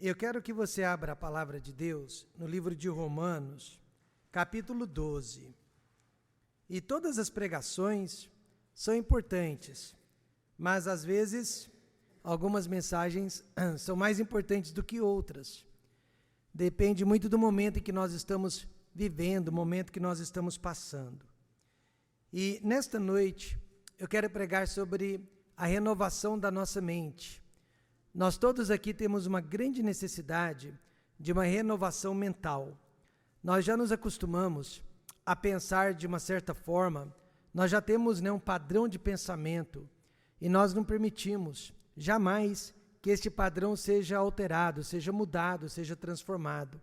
Eu quero que você abra a palavra de Deus no livro de Romanos, capítulo 12. E todas as pregações são importantes, mas às vezes algumas mensagens são mais importantes do que outras. Depende muito do momento em que nós estamos vivendo, o momento que nós estamos passando. E nesta noite eu quero pregar sobre a renovação da nossa mente. Nós todos aqui temos uma grande necessidade de uma renovação mental. Nós já nos acostumamos a pensar de uma certa forma, nós já temos um padrão de pensamento e nós não permitimos jamais que este padrão seja alterado, seja mudado, seja transformado.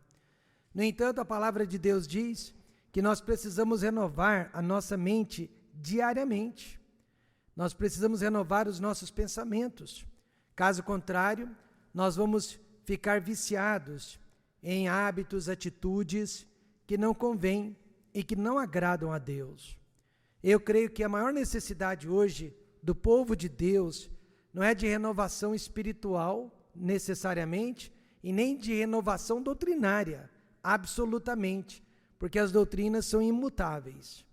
No entanto, a palavra de Deus diz que nós precisamos renovar a nossa mente diariamente. Nós precisamos renovar os nossos pensamentos. Caso contrário, nós vamos ficar viciados em hábitos, atitudes que não convêm e que não agradam a Deus. Eu creio que a maior necessidade hoje do povo de Deus não é de renovação espiritual, necessariamente, e nem de renovação doutrinária, absolutamente, porque as doutrinas são imutáveis.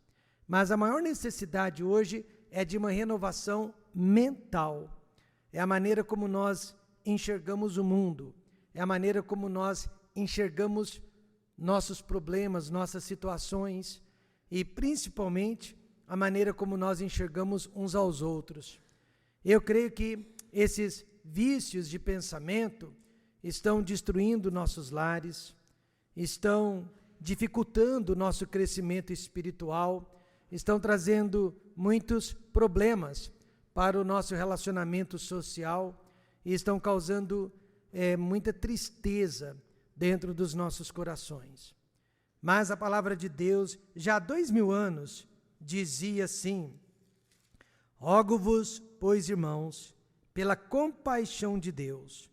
Mas a maior necessidade hoje é de uma renovação mental. É a maneira como nós enxergamos o mundo, é a maneira como nós enxergamos nossos problemas, nossas situações e, principalmente, a maneira como nós enxergamos uns aos outros. Eu creio que esses vícios de pensamento estão destruindo nossos lares, estão dificultando o nosso crescimento espiritual, estão trazendo muitos problemas para o nosso relacionamento social e estão causando muita tristeza dentro dos nossos corações. Mas a palavra de Deus, já há 2000 anos, dizia assim: rogo-vos, pois, irmãos, pela compaixão de Deus,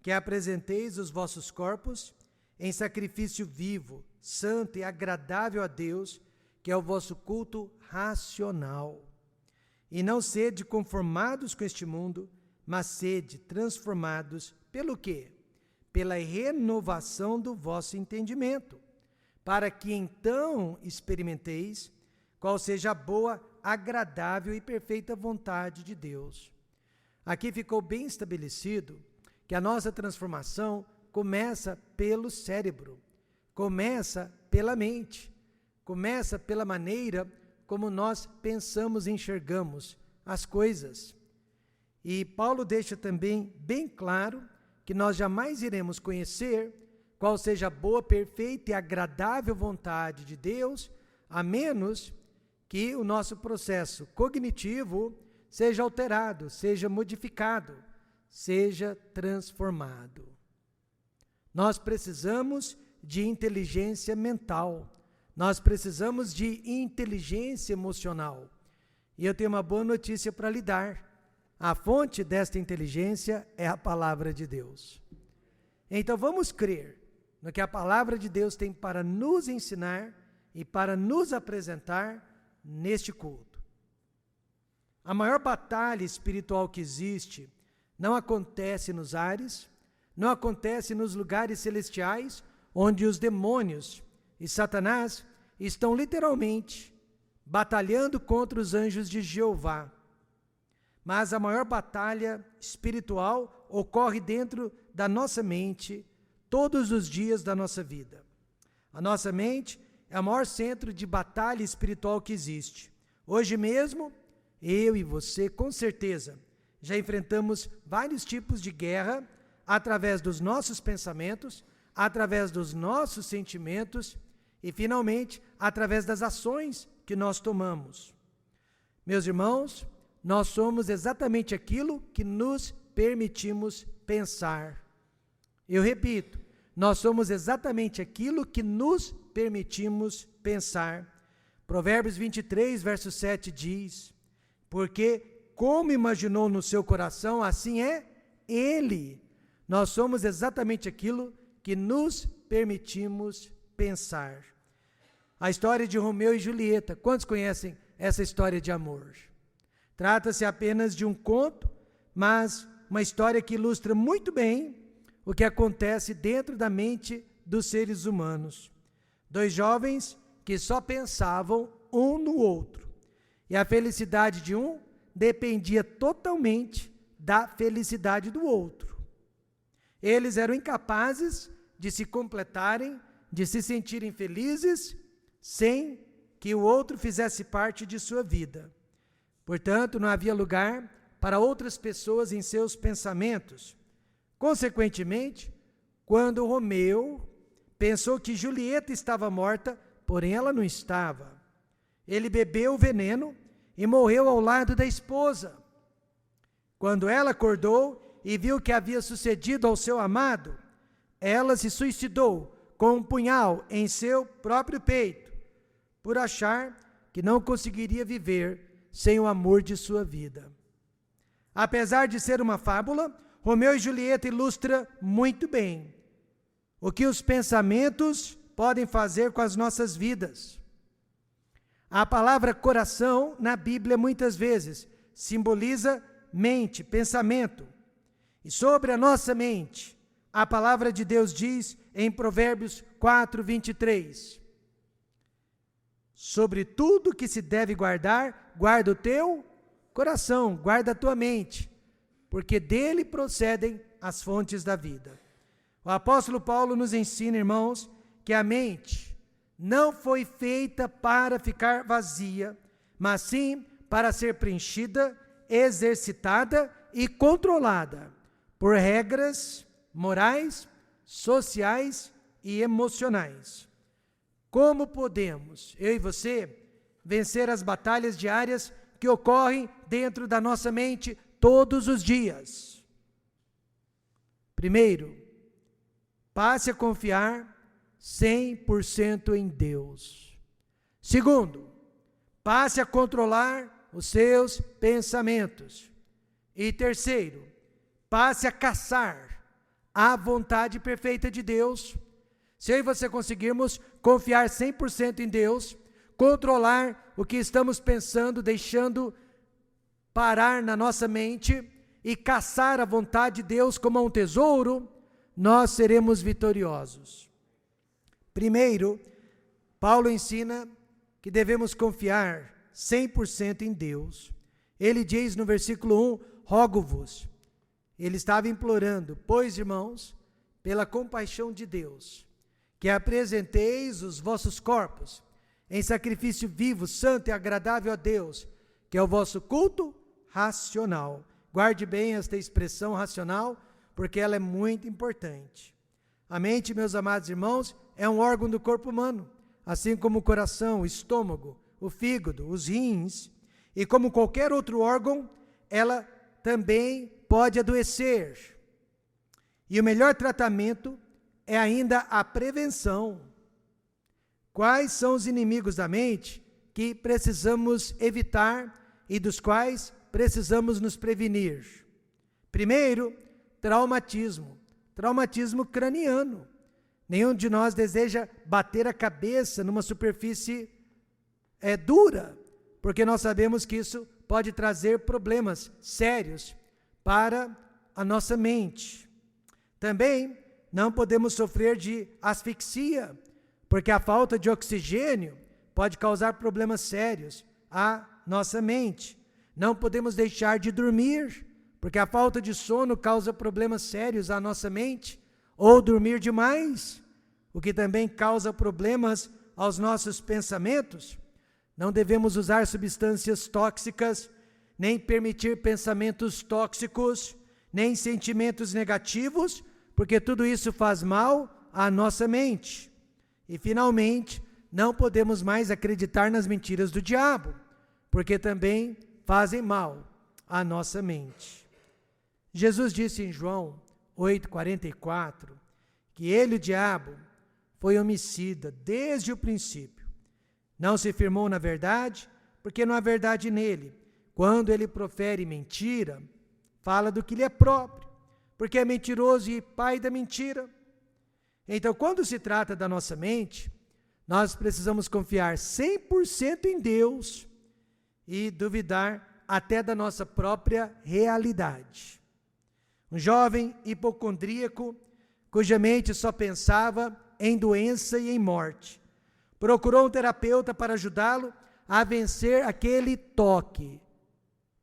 que apresenteis os vossos corpos em sacrifício vivo, santo e agradável a Deus, que é o vosso culto racional. E não sede conformados com este mundo, mas sede transformados pelo quê? Pela renovação do vosso entendimento, para que então experimenteis qual seja a boa, agradável e perfeita vontade de Deus. Aqui ficou bem estabelecido que a nossa transformação começa pelo cérebro, começa pela mente, começa pela maneira como nós pensamos e enxergamos as coisas. E Paulo deixa também bem claro que nós jamais iremos conhecer qual seja a boa, perfeita e agradável vontade de Deus, a menos que o nosso processo cognitivo seja alterado, seja modificado, seja transformado. Nós precisamos de inteligência mental. Nós precisamos de inteligência emocional. E eu tenho uma boa notícia para lhe dar. A fonte desta inteligência é a palavra de Deus. Então vamos crer no que a palavra de Deus tem para nos ensinar e para nos apresentar neste culto. A maior batalha espiritual que existe não acontece nos ares, não acontece nos lugares celestiais, onde os demônios e Satanás estão literalmente batalhando contra os anjos de Jeová. Mas a maior batalha espiritual ocorre dentro da nossa mente, todos os dias da nossa vida. A nossa mente é o maior centro de batalha espiritual que existe. Hoje mesmo, eu e você, com certeza, já enfrentamos vários tipos de guerra através dos nossos pensamentos, através dos nossos sentimentos e, finalmente, através das ações que nós tomamos. Meus irmãos, nós somos exatamente aquilo que nos permitimos pensar. Eu repito, nós somos exatamente aquilo que nos permitimos pensar. Provérbios 23, verso 7 diz: porque como imaginou no seu coração, assim é ele. Nós somos exatamente aquilo que nos permitimos pensar. A história de Romeu e Julieta, quantos conhecem essa história de amor? Trata-se apenas de um conto, mas uma história que ilustra muito bem o que acontece dentro da mente dos seres humanos. Dois jovens que só pensavam um no outro. E a felicidade de um dependia totalmente da felicidade do outro. Eles eram incapazes de se completarem, de se sentirem felizes, sem que o outro fizesse parte de sua vida. Portanto, não havia lugar para outras pessoas em seus pensamentos. Consequentemente, quando Romeu pensou que Julieta estava morta, porém ela não estava, ele bebeu o veneno e morreu ao lado da esposa. Quando ela acordou e viu o que havia sucedido ao seu amado, ela se suicidou com um punhal em seu próprio peito, por achar que não conseguiria viver sem o amor de sua vida. Apesar de ser uma fábula, Romeu e Julieta ilustra muito bem o que os pensamentos podem fazer com as nossas vidas. A palavra coração, na Bíblia, muitas vezes, simboliza mente, pensamento. E sobre a nossa mente, a palavra de Deus diz em Provérbios 4, 23, sobre tudo que se deve guardar, guarda o teu coração, guarda a tua mente, porque dele procedem as fontes da vida. O apóstolo Paulo nos ensina, irmãos, que a mente não foi feita para ficar vazia, mas sim para ser preenchida, exercitada e controlada por regras morais, sociais e emocionais. Como podemos, eu e você, vencer as batalhas diárias que ocorrem dentro da nossa mente todos os dias? Primeiro, passe a confiar 100% em Deus. Segundo, passe a controlar os seus pensamentos. E terceiro, passe a caçar a vontade perfeita de Deus. Se eu e você conseguirmos confiar 100% em Deus, controlar o que estamos pensando, deixando parar na nossa mente e caçar a vontade de Deus como um tesouro, nós seremos vitoriosos. Primeiro, Paulo ensina que devemos confiar 100% em Deus. Ele diz no versículo 1, rogo-vos. Ele estava implorando, pois, irmãos, pela compaixão de Deus, que apresenteis os vossos corpos em sacrifício vivo, santo e agradável a Deus, que é o vosso culto racional. Guarde bem esta expressão racional, porque ela é muito importante. A mente, meus amados irmãos, é um órgão do corpo humano, assim como o coração, o estômago, o fígado, os rins, e como qualquer outro órgão, ela também pode adoecer. E o melhor tratamento é ainda a prevenção. Quais são os inimigos da mente que precisamos evitar e dos quais precisamos nos prevenir? Primeiro, traumatismo craniano. Nenhum de nós deseja bater a cabeça numa superfície dura, porque nós sabemos que isso pode trazer problemas sérios para a nossa mente. Também não podemos sofrer de asfixia, porque a falta de oxigênio pode causar problemas sérios à nossa mente. Não podemos deixar de dormir, porque a falta de sono causa problemas sérios à nossa mente, ou dormir demais, o que também causa problemas aos nossos pensamentos. Não devemos usar substâncias tóxicas, nem permitir pensamentos tóxicos, nem sentimentos negativos, porque tudo isso faz mal à nossa mente. E, finalmente, não podemos mais acreditar nas mentiras do diabo, porque também fazem mal à nossa mente. Jesus disse em João 8,44, que ele, o diabo, foi homicida desde o princípio. Não se firmou na verdade, porque não há verdade nele. Quando ele profere mentira, fala do que lhe é próprio, porque é mentiroso e pai da mentira. Então, quando se trata da nossa mente, nós precisamos confiar 100% em Deus e duvidar até da nossa própria realidade. Um jovem hipocondríaco cuja mente só pensava em doença e em morte. Procurou um terapeuta para ajudá-lo a vencer aquele toque,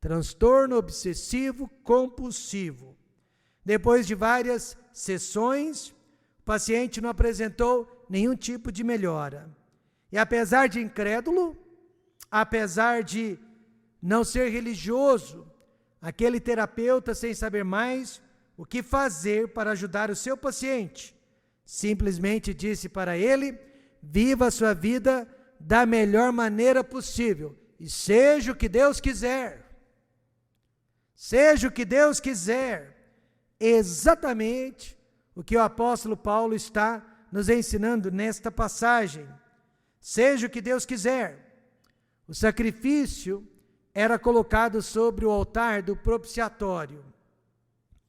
transtorno obsessivo compulsivo. Depois de várias sessões, o paciente não apresentou nenhum tipo de melhora. E apesar de incrédulo, apesar de não ser religioso, aquele terapeuta, sem saber mais o que fazer para ajudar o seu paciente, simplesmente disse para ele: viva a sua vida da melhor maneira possível, e seja o que Deus quiser. Seja o que Deus quiser. Exatamente o que o apóstolo Paulo está nos ensinando nesta passagem. Seja o que Deus quiser. O sacrifício era colocado sobre o altar do propiciatório,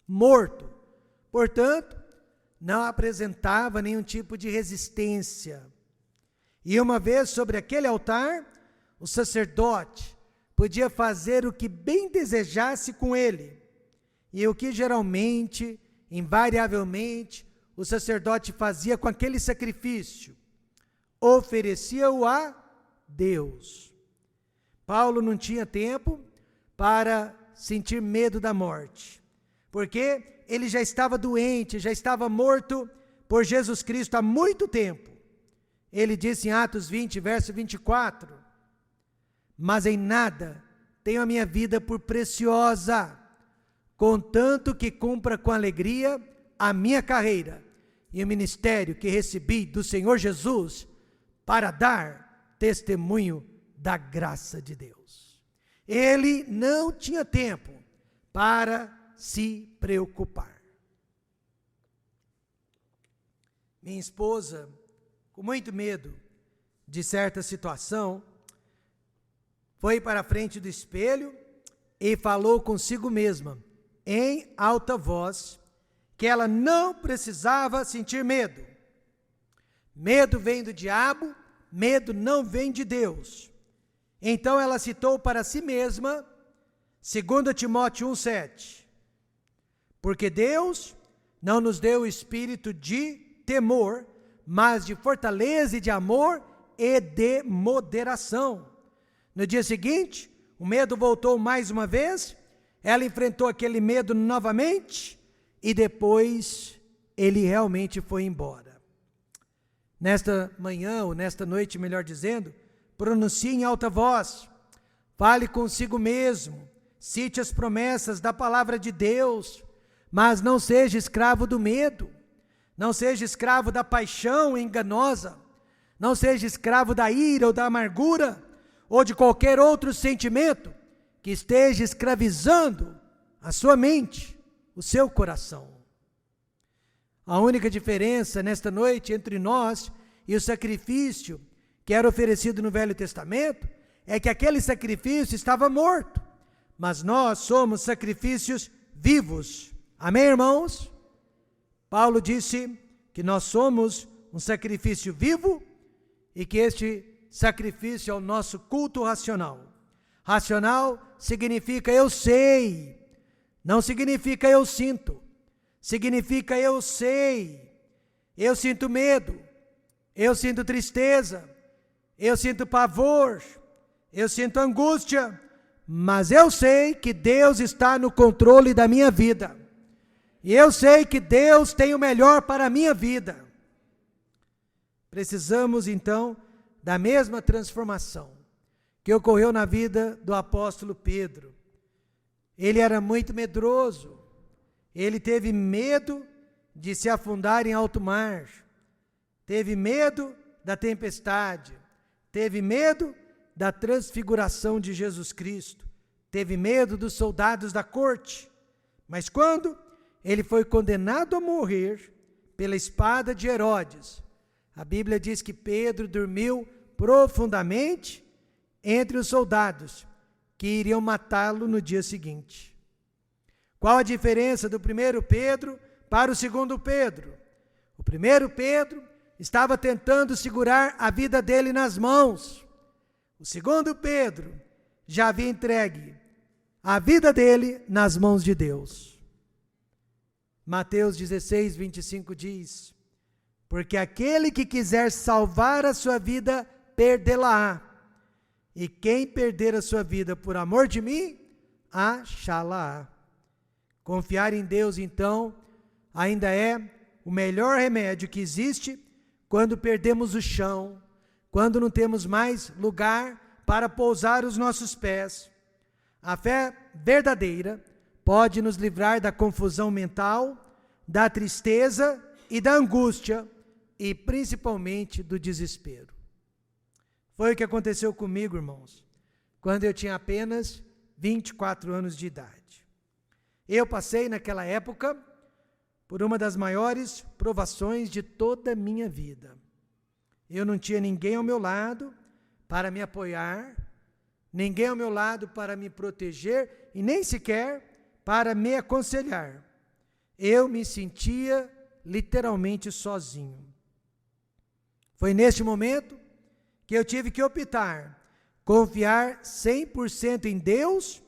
morto. Portanto, não apresentava nenhum tipo de resistência. E uma vez sobre aquele altar, o sacerdote podia fazer o que bem desejasse com ele. E o que geralmente, invariavelmente, o sacerdote fazia com aquele sacrifício? Oferecia-o a Deus. Paulo não tinha tempo para sentir medo da morte, porque ele já estava doente, já estava morto por Jesus Cristo há muito tempo. Ele disse em Atos 20, verso 24, mas em nada tenho a minha vida por preciosa, contanto que cumpra com alegria a minha carreira e o ministério que recebi do Senhor Jesus para dar testemunho da graça de Deus. Ele não tinha tempo para se preocupar. Minha esposa, com muito medo de certa situação, foi para a frente do espelho e falou consigo mesma, em alta voz, que ela não precisava sentir medo. Medo vem do diabo, medo não vem de Deus. Então ela citou para si mesma, 2 Timóteo 1,7, porque Deus não nos deu o espírito de temor, mas de fortaleza e de amor e de moderação. No dia seguinte, o medo voltou mais uma vez, ela enfrentou aquele medo novamente, e depois ele realmente foi embora. Nesta manhã, ou nesta noite, melhor dizendo, pronuncie em alta voz, fale consigo mesmo, cite as promessas da palavra de Deus, mas não seja escravo do medo, não seja escravo da paixão enganosa, não seja escravo da ira ou da amargura, ou de qualquer outro sentimento que esteja escravizando a sua mente, o seu coração. A única diferença nesta noite entre nós e o sacrifício que era oferecido no Velho Testamento é que aquele sacrifício estava morto, mas nós somos sacrifícios vivos. Amém, irmãos? Paulo disse que nós somos um sacrifício vivo e que este sacrifício é o nosso culto racional. Racional significa eu sei, não significa eu sinto, significa eu sei, eu sinto medo, eu sinto tristeza, eu sinto pavor, eu sinto angústia, mas eu sei que Deus está no controle da minha vida, e eu sei que Deus tem o melhor para a minha vida. Precisamos então da mesma transformação que ocorreu na vida do apóstolo Pedro. Ele era muito medroso, ele teve medo de se afundar em alto mar, teve medo da tempestade, teve medo da transfiguração de Jesus Cristo, teve medo dos soldados da corte, mas quando ele foi condenado a morrer pela espada de Herodes, a Bíblia diz que Pedro dormiu profundamente entre os soldados que iriam matá-lo no dia seguinte. Qual a diferença do primeiro Pedro para o segundo Pedro? O primeiro Pedro estava tentando segurar a vida dele nas mãos. O segundo Pedro já havia entregue a vida dele nas mãos de Deus. Mateus 16, 25 diz: porque aquele que quiser salvar a sua vida, perdê-la-á. E quem perder a sua vida por amor de mim, achá-la-á. Confiar em Deus, então, ainda é o melhor remédio que existe quando perdemos o chão, quando não temos mais lugar para pousar os nossos pés. A fé verdadeira pode nos livrar da confusão mental, da tristeza e da angústia, e principalmente do desespero. Foi o que aconteceu comigo, irmãos, quando eu tinha apenas 24 anos de idade. Eu passei naquela época por uma das maiores provações de toda a minha vida. Eu não tinha ninguém ao meu lado para me apoiar, ninguém ao meu lado para me proteger e nem sequer para me aconselhar. Eu me sentia literalmente sozinho. Foi neste momento que eu tive que optar, confiar 100% em Deus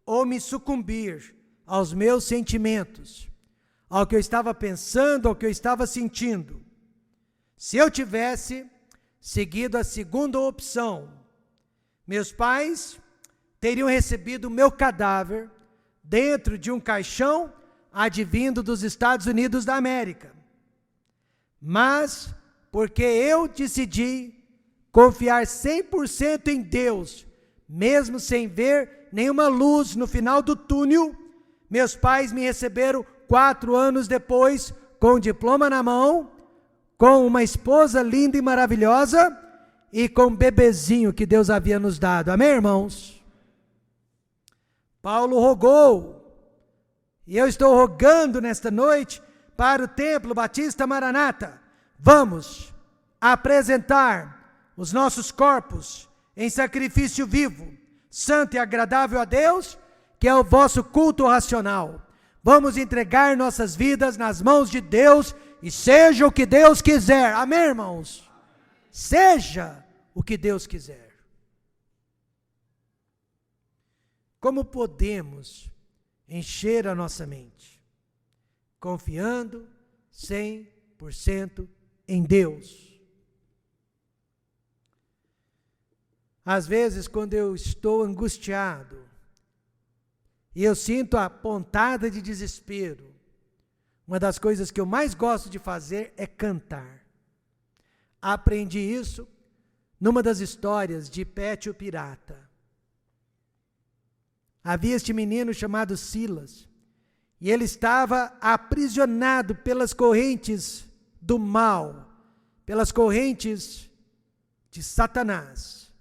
ou me sucumbir aos meus sentimentos, ao que eu estava pensando, ao que eu estava sentindo. Se eu tivesse seguido a segunda opção, meus pais teriam recebido o meu cadáver dentro de um caixão advindo dos Estados Unidos da América. Mas, porque eu decidi confiar 100% em Deus, mesmo sem ver nenhuma luz no final do túnel, meus pais me receberam 4 anos depois, com um diploma na mão, com uma esposa linda e maravilhosa, e com um bebezinho que Deus havia nos dado. Amém, irmãos? Paulo rogou, e eu estou rogando nesta noite para o Templo Batista Maranata: vamos apresentar os nossos corpos em sacrifício vivo, santo e agradável a Deus, que é o vosso culto racional. Vamos entregar nossas vidas nas mãos de Deus, e seja o que Deus quiser. Amém, irmãos? Seja o que Deus quiser. Como podemos encher a nossa mente? Confiando 100% em Deus. Às vezes, quando eu estou angustiado e eu sinto a pontada de desespero, uma das coisas que eu mais gosto de fazer é cantar. Aprendi isso numa das histórias de Pétio Pirata. Havia este menino chamado Silas, e ele estava aprisionado pelas correntes do mal, pelas correntes de Satanás.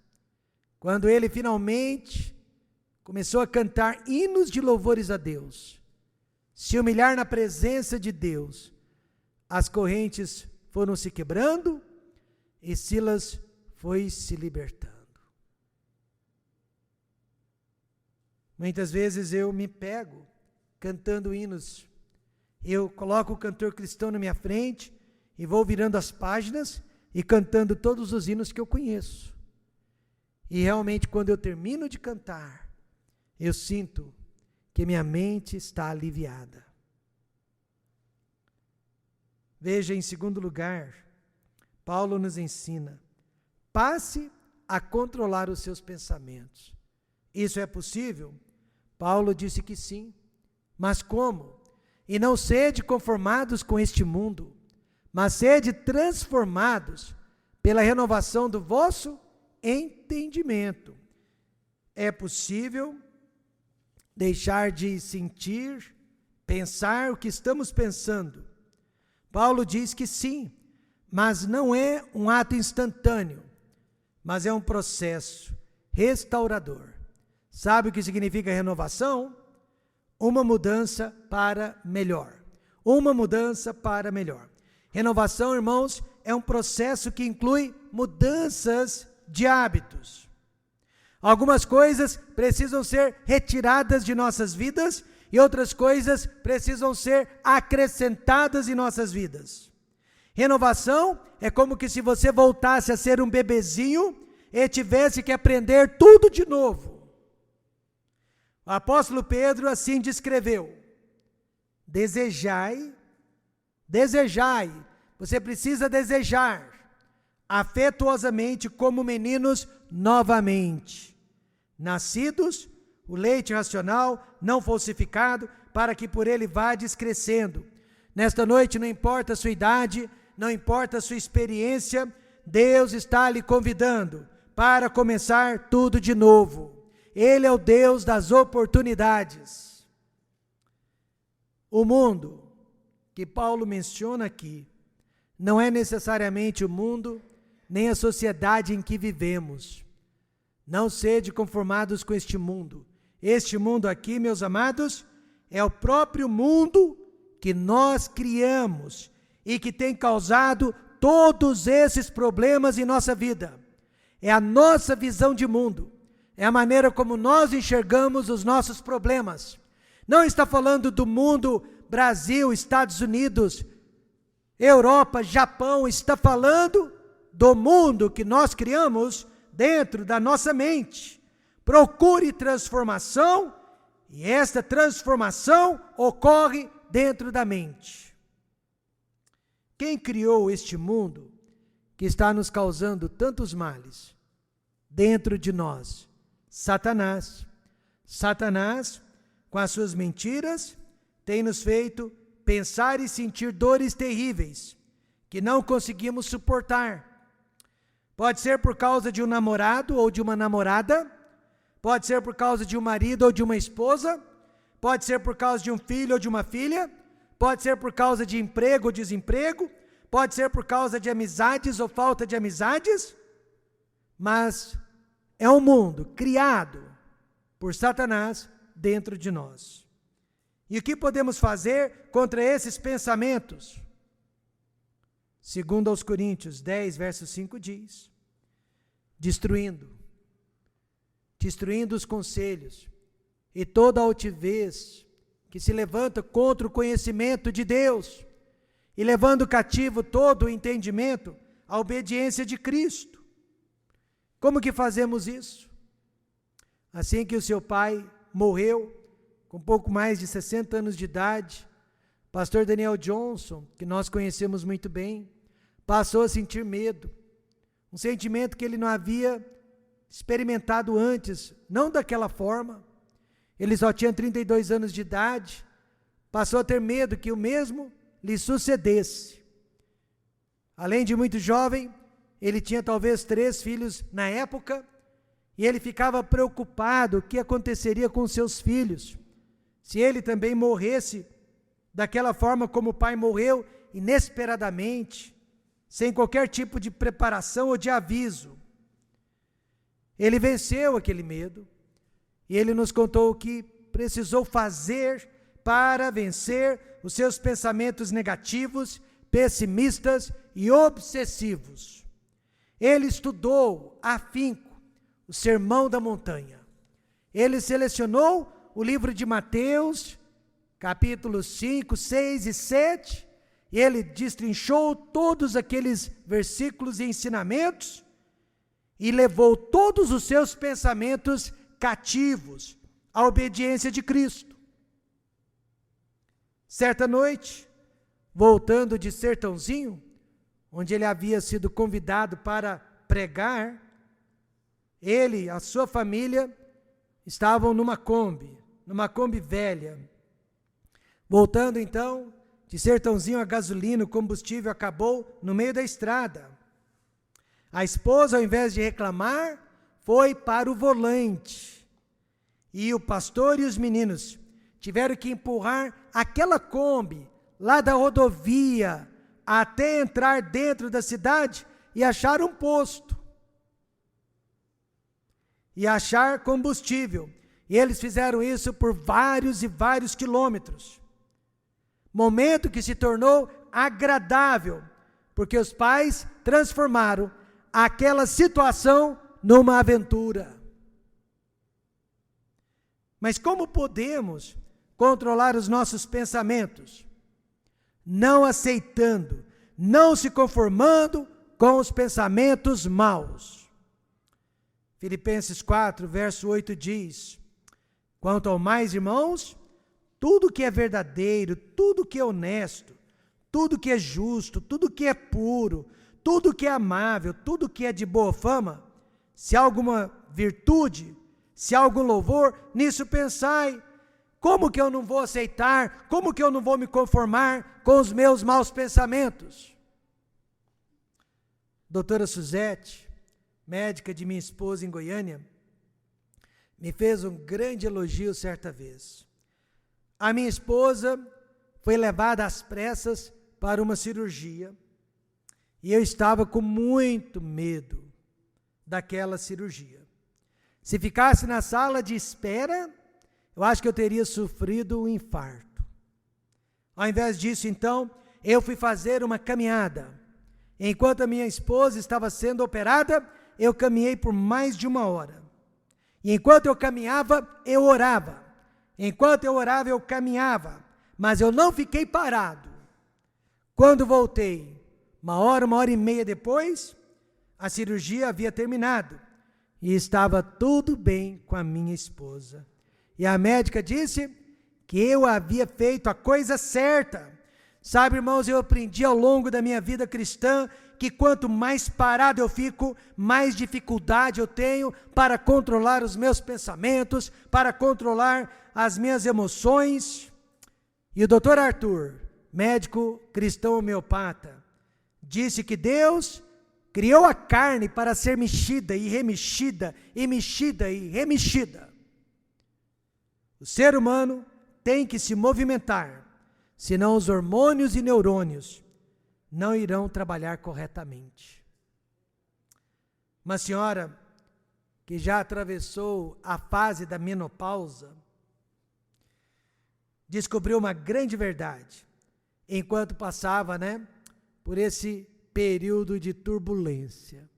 Quando ele finalmente começou a cantar hinos de louvores a Deus, se humilhar na presença de Deus, as correntes foram se quebrando e Silas foi se libertando. Muitas vezes eu me pego cantando hinos. Eu coloco o cantor cristão na minha frente e vou virando as páginas e cantando todos os hinos que eu conheço. E realmente, quando eu termino de cantar, eu sinto que minha mente está aliviada. Veja, em segundo lugar, Paulo nos ensina: passe a controlar os seus pensamentos. Isso é possível? Paulo disse que sim. Mas como? E não sede conformados com este mundo, mas sede transformados pela renovação do vosso entendimento. É possível deixar de sentir, pensar o que estamos pensando? Paulo diz que sim, mas não é um ato instantâneo, mas é um processo restaurador. Sabe o que significa renovação? Uma mudança para melhor. Uma mudança para melhor. Renovação, irmãos, é um processo que inclui mudanças de hábitos. Algumas coisas precisam ser retiradas de nossas vidas e outras coisas precisam ser acrescentadas em nossas vidas. Renovação é como que se você voltasse a ser um bebezinho e tivesse que aprender tudo de novo. O apóstolo Pedro assim descreveu: desejai, você precisa desejar afetuosamente como meninos novamente, nascidos, o leite racional, não falsificado, para que por ele vades crescendo. Nesta noite, não importa a sua idade, não importa a sua experiência, Deus está lhe convidando para começar tudo de novo. Ele é o Deus das oportunidades. O mundo que Paulo menciona aqui não é necessariamente o mundo nem a sociedade em que vivemos. Não sede conformados com este mundo. Este mundo aqui, meus amados, é o próprio mundo que nós criamos e que tem causado todos esses problemas em nossa vida. É a nossa visão de mundo, é a maneira como nós enxergamos os nossos problemas. Não está falando do mundo Brasil, Estados Unidos, Europa, Japão, está falando do mundo que nós criamos dentro da nossa mente. Procure transformação, e esta transformação ocorre dentro da mente. Quem criou este mundo que está nos causando tantos males dentro de nós? Satanás. Satanás, com as suas mentiras, tem nos feito pensar e sentir dores terríveis que não conseguimos suportar. Pode ser por causa de um namorado ou de uma namorada, pode ser por causa de um marido ou de uma esposa, pode ser por causa de um filho ou de uma filha, pode ser por causa de emprego ou desemprego, pode ser por causa de amizades ou falta de amizades, mas é um mundo criado por Satanás dentro de nós. E o que podemos fazer contra esses pensamentos? Segundo aos Coríntios 10, verso 5 diz, destruindo os conselhos e toda a altivez que se levanta contra o conhecimento de Deus, e levando cativo todo o entendimento à obediência de Cristo. Como que fazemos isso? Assim que o seu pai morreu, com pouco mais de 60 anos de idade, pastor Daniel Johnson, que nós conhecemos muito bem, passou a sentir medo, um sentimento que ele não havia experimentado antes, não daquela forma. Ele só tinha 32 anos de idade, passou a ter medo que o mesmo lhe sucedesse. Além de muito jovem, ele tinha talvez 3 filhos na época, e ele ficava preocupado o que aconteceria com seus filhos, se ele também morresse daquela forma como o pai morreu, inesperadamente, sem qualquer tipo de preparação ou de aviso. Ele venceu aquele medo, e ele nos contou o que precisou fazer para vencer os seus pensamentos negativos, pessimistas e obsessivos. Ele estudou afinco o Sermão da Montanha. Ele selecionou o livro de Mateus, capítulos 5, 6 e 7, e ele destrinchou todos aqueles versículos e ensinamentos, e levou todos os seus pensamentos cativos à obediência de Cristo. Certa noite, voltando de Sertãozinho, onde ele havia sido convidado para pregar, ele e a sua família estavam numa Kombi velha. Voltando então, de Sertãozinho, a gasolina, o combustível acabou no meio da estrada. A esposa, ao invés de reclamar, foi para o volante. E o pastor e os meninos tiveram que empurrar aquela Kombi lá da rodovia até entrar dentro da cidade e achar um posto. E achar combustível. E eles fizeram isso por vários e vários quilômetros. Momento que se tornou agradável, porque os pais transformaram aquela situação numa aventura. Mas como podemos controlar os nossos pensamentos? Não aceitando, não se conformando com os pensamentos maus. Filipenses 4, verso 8 diz: quanto ao mais, irmãos, tudo que é verdadeiro, tudo que é honesto, tudo que é justo, tudo que é puro, tudo que é amável, tudo que é de boa fama, se há alguma virtude, se há algum louvor, nisso pensai. Como que eu não vou aceitar? Como que eu não vou me conformar com os meus maus pensamentos? Doutora Suzete, médica de minha esposa em Goiânia, me fez um grande elogio certa vez. A minha esposa foi levada às pressas para uma cirurgia e eu estava com muito medo daquela cirurgia. Se ficasse na sala de espera, eu acho que eu teria sofrido um infarto. Ao invés disso, então, eu fui fazer uma caminhada. Enquanto a minha esposa estava sendo operada, eu caminhei por mais de 1 hora. E enquanto eu caminhava, eu orava. Enquanto eu orava, eu caminhava. Mas eu não fiquei parado. Quando voltei, 1 hora e meia depois, a cirurgia havia terminado. E estava tudo bem com a minha esposa. E a médica disse que eu havia feito a coisa certa. Sabe, irmãos, eu aprendi ao longo da minha vida cristã que quanto mais parado eu fico, mais dificuldade eu tenho para controlar os meus pensamentos, para controlar as minhas emoções. E o Dr. Arthur, médico cristão homeopata, disse que Deus criou a carne para ser mexida e remexida, e mexida e remexida. O ser humano tem que se movimentar, senão os hormônios e neurônios não irão trabalhar corretamente. Uma senhora que já atravessou a fase da menopausa, descobriu uma grande verdade, enquanto passava, por esse período de turbulência.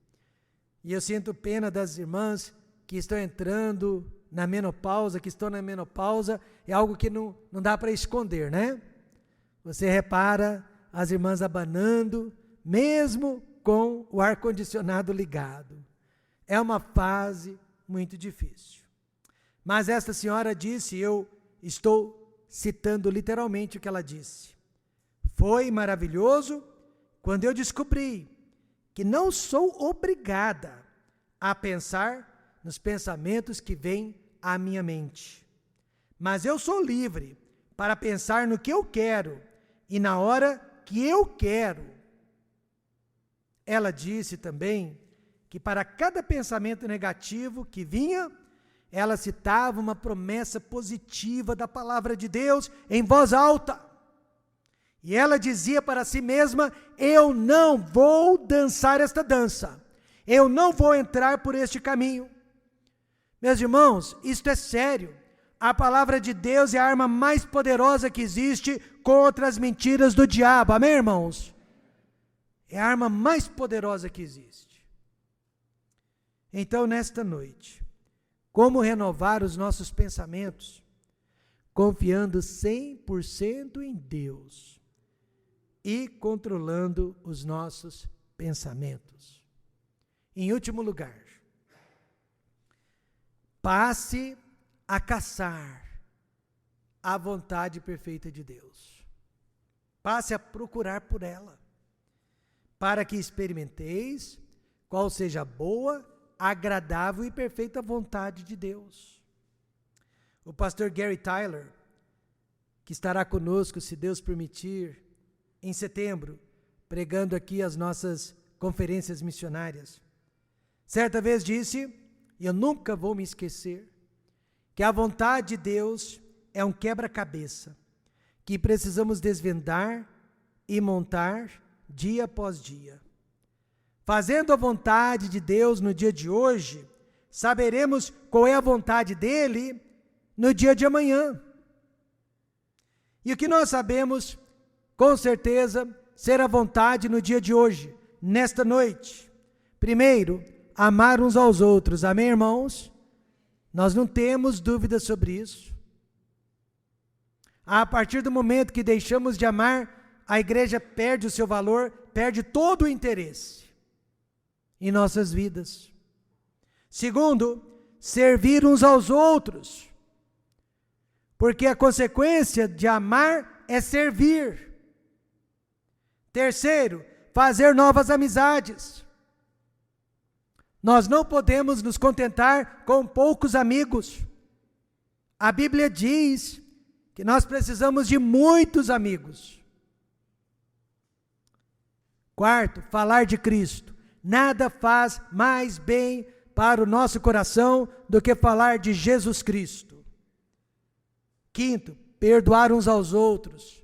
E eu sinto pena das irmãs que estão entrando na menopausa, que estão na menopausa, é algo que não dá para esconder, Você repara as irmãs abanando, mesmo com o ar-condicionado ligado. É uma fase muito difícil. Mas esta senhora disse, eu estou citando literalmente o que ela disse: foi maravilhoso quando eu descobri que não sou obrigada a pensar nos pensamentos que vêm à minha mente, mas eu sou livre para pensar no que eu quero e na hora que eu quero. Ela disse também que para cada pensamento negativo que vinha, ela citava uma promessa positiva da palavra de Deus em voz alta. E ela dizia para si mesma: eu não vou dançar esta dança, eu não vou entrar por este caminho. Meus irmãos, isto é sério. A palavra de Deus é a arma mais poderosa que existe contra as mentiras do diabo. Amém, irmãos? É a arma mais poderosa que existe. Então, nesta noite, como renovar os nossos pensamentos? Confiando 100% em Deus e controlando os nossos pensamentos. Em último lugar, passe a caçar a vontade perfeita de Deus. Passe a procurar por ela, para que experimenteis qual seja a boa, agradável e perfeita vontade de Deus. O pastor Gary Tyler, que estará conosco, se Deus permitir, em setembro, pregando aqui as nossas conferências missionárias, certa vez disse, e eu nunca vou me esquecer, que a vontade de Deus é um quebra-cabeça, que precisamos desvendar e montar dia após dia. Fazendo a vontade de Deus no dia de hoje, saberemos qual é a vontade dele no dia de amanhã. E o que nós sabemos, com certeza, ser a vontade no dia de hoje, nesta noite? Primeiro, amar uns aos outros. Amém, irmãos? Nós não temos dúvida sobre isso. A partir do momento que deixamos de amar, a igreja perde o seu valor, perde todo o interesse em nossas vidas. Segundo, servir uns aos outros. porque a consequência de amar é servir. Terceiro, fazer novas amizades. Nós não podemos nos contentar com poucos amigos. A Bíblia diz que nós precisamos de muitos amigos. Quarto, falar de Cristo. Nada faz mais bem para o nosso coração do que falar de Jesus Cristo. Quinto, perdoar uns aos outros,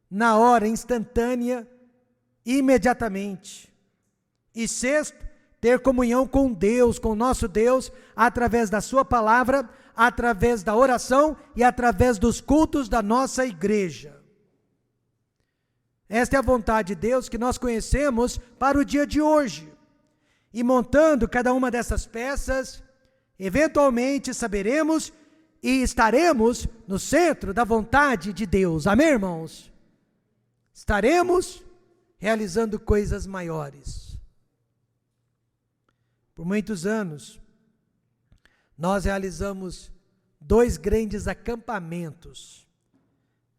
na hora instantânea, imediatamente. E sexto, ter comunhão com Deus, com o nosso Deus, através da sua palavra, através da oração e através dos cultos da nossa igreja. Esta é a vontade de Deus que nós conhecemos para o dia de hoje. E montando cada uma dessas peças, eventualmente saberemos e estaremos no centro da vontade de Deus. Amém, irmãos? Estaremos realizando coisas maiores. Por muitos anos, nós realizamos 2 grandes acampamentos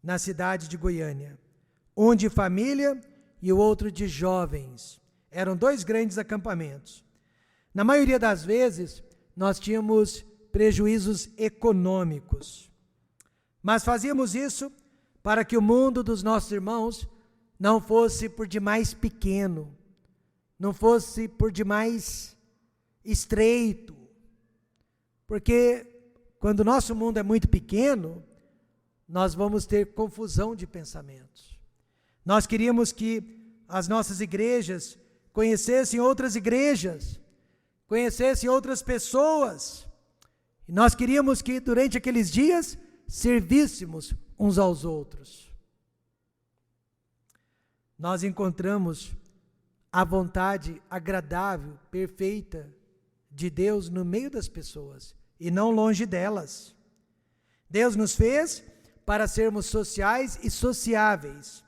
na cidade de Goiânia. Um de família e o outro de jovens. Eram 2 grandes acampamentos. Na maioria das vezes, nós tínhamos prejuízos econômicos. Mas fazíamos isso para que o mundo dos nossos irmãos não fosse por demais pequeno, não fosse por demais estreito. Porque quando o nosso mundo é muito pequeno, nós vamos ter confusão de pensamentos. Nós queríamos que as nossas igrejas conhecessem outras igrejas, conhecessem outras pessoas. E nós queríamos que durante aqueles dias servíssemos uns aos outros. Nós encontramos a vontade agradável, perfeita de Deus no meio das pessoas e não longe delas. Deus nos fez para sermos sociais e sociáveis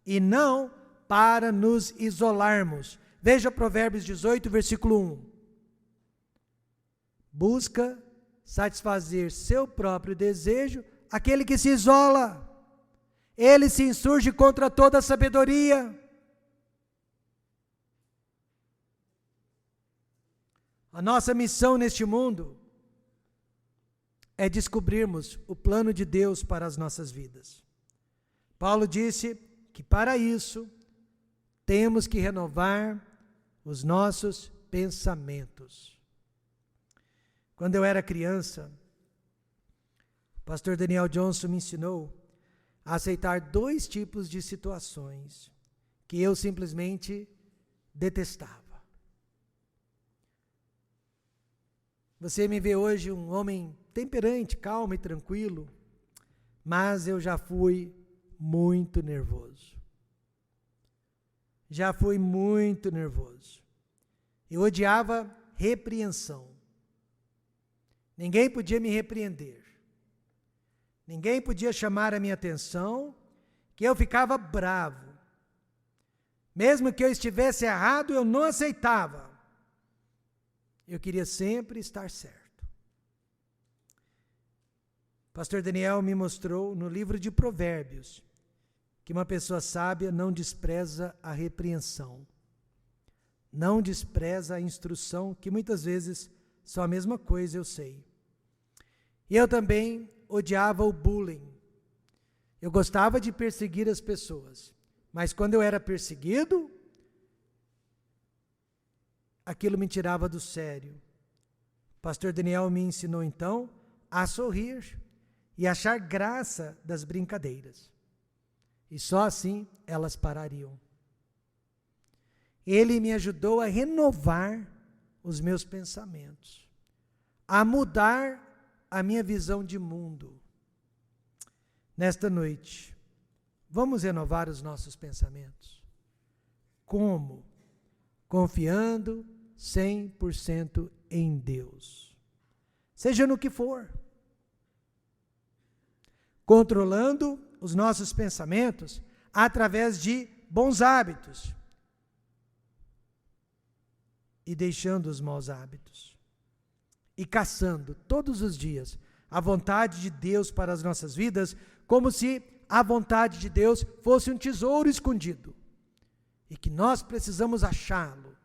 e não para nos isolarmos. Veja Provérbios 18, versículo 1. Busca satisfazer seu próprio desejo aquele que se isola. Ele se insurge contra toda a sabedoria. A nossa missão neste mundo é descobrirmos o plano de Deus para as nossas vidas. Paulo disse que para isso temos que renovar os nossos pensamentos. Quando eu era criança, o pastor Daniel Johnson me ensinou a aceitar 2 tipos de situações que eu simplesmente detestava. Você me vê hoje um homem temperante, calmo e tranquilo, mas eu já fui muito nervoso. Já fui muito nervoso. Eu odiava repreensão. Ninguém podia me repreender. Ninguém podia chamar a minha atenção, que eu ficava bravo. Mesmo que eu estivesse errado, eu não aceitava. Eu queria sempre estar certo. Pastor Daniel me mostrou no livro de Provérbios que uma pessoa sábia não despreza a repreensão, não despreza a instrução, que muitas vezes são a mesma coisa, eu sei. E eu também odiava o bullying. Eu gostava de perseguir as pessoas, mas quando eu era perseguido, aquilo me tirava do sério. Pastor Daniel me ensinou então a sorrir e achar graça das brincadeiras. E só assim elas parariam. Ele me ajudou a renovar os meus pensamentos, a mudar a minha visão de mundo. Nesta noite, vamos renovar os nossos pensamentos. Como? Confiando 100% em Deus. Seja no que for. Controlando os nossos pensamentos através de bons hábitos. E deixando os maus hábitos. E caçando todos os dias a vontade de Deus para as nossas vidas, como se a vontade de Deus fosse um tesouro escondido e que nós precisamos achá-lo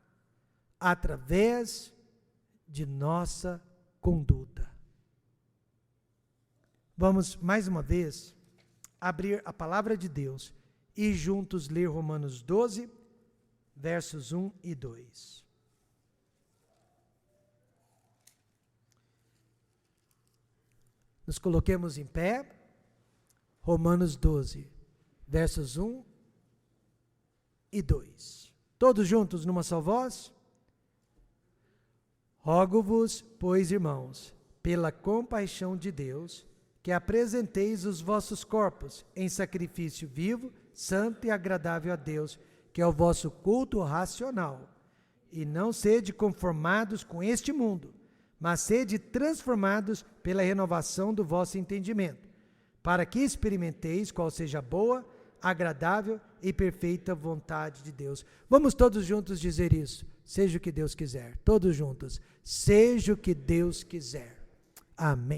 através de nossa conduta. Vamos, mais uma vez, abrir a palavra de Deus e juntos ler Romanos 12, versos 1 e 2. Nos coloquemos em pé. Romanos 12, versos 1 e 2. Todos juntos numa só voz? Rogo-vos, pois, irmãos, pela compaixão de Deus, que apresenteis os vossos corpos em sacrifício vivo, santo e agradável a Deus, que é o vosso culto racional. E não sede conformados com este mundo, mas sede transformados pela renovação do vosso entendimento, para que experimenteis qual seja a boa, agradável e perfeita vontade de Deus. Vamos todos juntos dizer isso. Seja o que Deus quiser. Todos juntos. Seja o que Deus quiser. Amém.